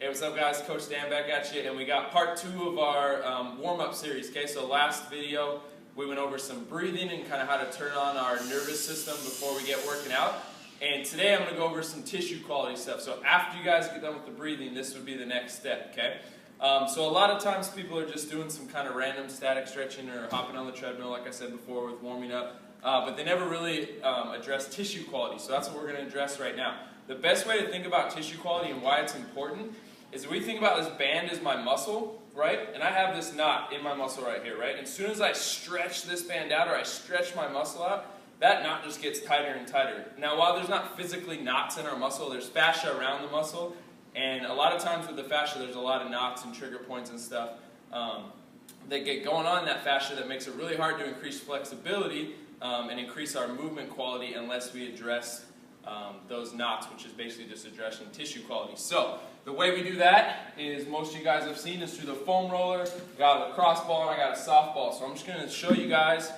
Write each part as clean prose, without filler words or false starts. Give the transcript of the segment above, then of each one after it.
Hey, what's up guys? Coach Dan back at you, and we got part 2 of our warm-up series. Okay, so last video we went over some breathing and kind of how to turn on our nervous system before we get working out. And today I'm going to go over some tissue quality stuff. So after you guys get done with the breathing, this would be the next step, okay? So a lot of times people are just doing some kind of random static stretching or hopping on the treadmill, like I said before, with warming up. But they never really address tissue quality, so that's what we're going to address right now. The best way to think about tissue quality and why it's important is if we think about this band as my muscle, right? And I have this knot in my muscle right here, right? And as soon as I stretch this band out or I stretch my muscle out, that knot just gets tighter and tighter. Now, while there's not physically knots in our muscle, there's fascia around the muscle. And a lot of times with the fascia, there's a lot of knots and trigger points and stuff that get going on in that fascia that makes it really hard to increase flexibility and increase our movement quality unless we address those knots, which is basically just addressing tissue quality. So the way we do that is, most of you guys have seen, is through the foam roller. I got a lacrosse ball and I got a softball. So I'm just going to show you guys.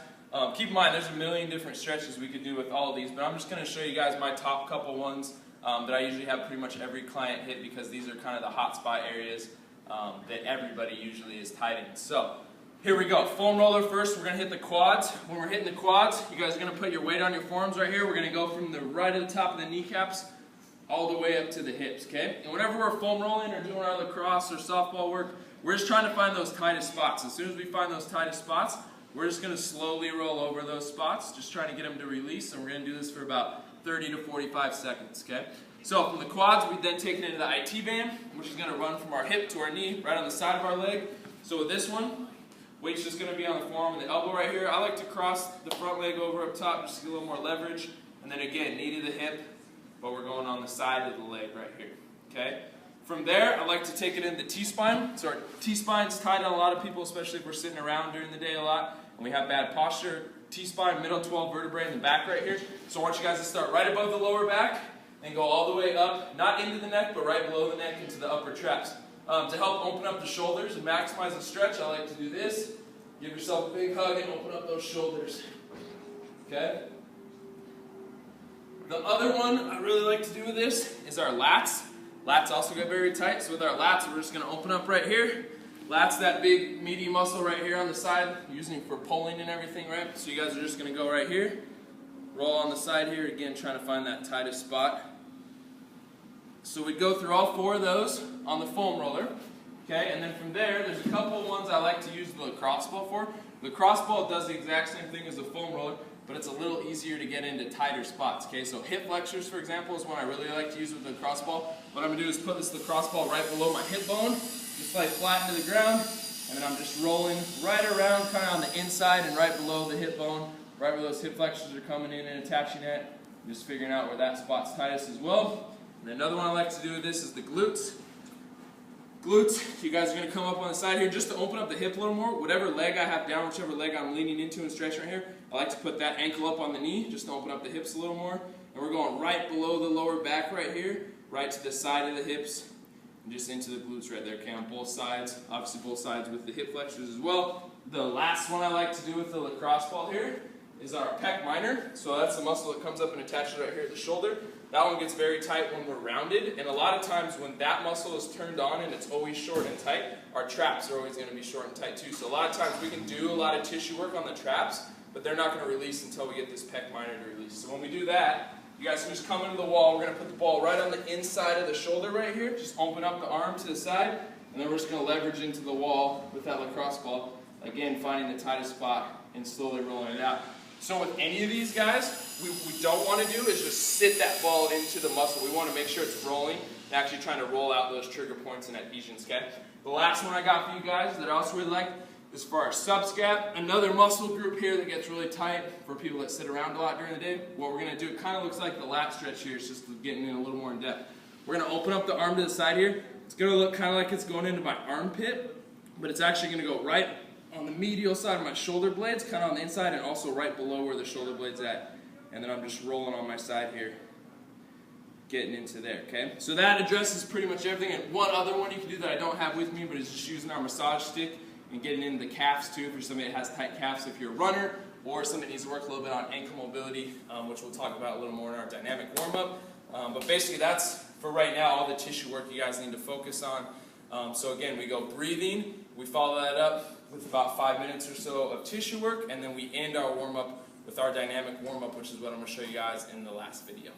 Keep in mind, there's a million different stretches we could do with all of these, but I'm just going to show you guys my top couple ones that I usually have pretty much every client hit, because these are kind of the hot spot areas that everybody usually is tight in. So here we go. Foam roller first. We're going to hit the quads. When we're hitting the quads, you guys are going to put your weight on your forearms right here. We're going to go from the right at the top of the kneecaps all the way up to the hips, okay? And whenever we're foam rolling or doing our lacrosse or softball work, we're just trying to find those tightest spots. As soon as we find those tightest spots, we're just going to slowly roll over those spots, just trying to get them to release, and we're going to do this for about 30 to 45 seconds, okay? So from the quads, we then take it into the IT band, which is going to run from our hip to our knee, right on the side of our leg. So with this one, weight's just going to be on the forearm and the elbow right here. I like to cross the front leg over up top just to get a little more leverage. And then again, knee to the hip, but we're going on the side of the leg right here, okay? From there, I like to take it into the T-spine. So our T-spine's tight on a lot of people, especially if we're sitting around during the day a lot and we have bad posture. T-spine, middle 12 vertebrae in the back right here. So I want you guys to start right above the lower back and go all the way up, not into the neck, but right below the neck into the upper traps. To help open up the shoulders and maximize the stretch, I like to do this. Give yourself a big hug and open up those shoulders. Okay? The other one I really like to do with this is our lats. Lats also get very tight, so with our lats, we're just going to open up right here. Lats, that big meaty muscle right here on the side, using for pulling and everything, right? So you guys are just going to go right here, roll on the side here, again trying to find that tightest spot. So we go through all 4 of those on the foam roller, okay? And then from there, there's a couple of ones I like to use the lacrosse ball for. The lacrosse ball does the exact same thing as the foam roller, but it's a little easier to get into tighter spots, okay? So hip flexors, for example, is one I really like to use with the lacrosse ball. What I'm going to do is put this lacrosse ball right below my hip bone, just lay flat into the ground, and then I'm just rolling right around kind of on the inside and right below the hip bone, right where those hip flexors are coming in and attaching at. I'm just figuring out where that spot's tightest as well. And another one I like to do with this is the glutes. Glutes, you guys are going to come up on the side here just to open up the hip a little more. Whatever leg I have down, whichever leg I'm leaning into and stretching right here, I like to put that ankle up on the knee just to open up the hips a little more. And we're going right below the lower back right here, right to the side of the hips, and just into the glutes right there, okay, on both sides. Obviously both sides with the hip flexors as well. The last one I like to do with the lacrosse ball here is our pec minor. So that's the muscle that comes up and attaches right here at the shoulder. That one gets very tight when we're rounded, and a lot of times when that muscle is turned on and it's always short and tight, our traps are always going to be short and tight too. So a lot of times we can do a lot of tissue work on the traps, but they're not going to release until we get this pec minor to release. So when we do that, you guys can just come into the wall. We're going to put the ball right on the inside of the shoulder right here. Just open up the arm to the side, and then we're just going to leverage into the wall with that lacrosse ball. Again, finding the tightest spot and slowly rolling it out. So with any of these guys, we don't want to do is just sit that ball into the muscle. We want to make sure it's rolling and actually trying to roll out those trigger points and adhesions, okay? The last one I got for you guys that I also really like is for our subscap. Another muscle group here that gets really tight for people that sit around a lot during the day. What we're going to do, it kind of looks like the lat stretch here. It's just getting in a little more in depth. We're going to open up the arm to the side here. It's going to look kind of like it's going into my armpit, but it's actually going to go right on the medial side of my shoulder blades, kind of on the inside, and also right below where the shoulder blade's at. And then I'm just rolling on my side here, getting into there, okay? So that addresses pretty much everything. And one other one you can do that I don't have with me, but is just using our massage stick and getting into the calves too, for somebody that has tight calves if you're a runner, or somebody needs to work a little bit on ankle mobility, which we'll talk about a little more in our dynamic warm-up. But basically that's for right now, all the tissue work you guys need to focus on. So again, we go breathing, we follow that up with about 5 minutes or so of tissue work, and then we end our warm-up with our dynamic warm-up, which is what I'm going to show you guys in the last video.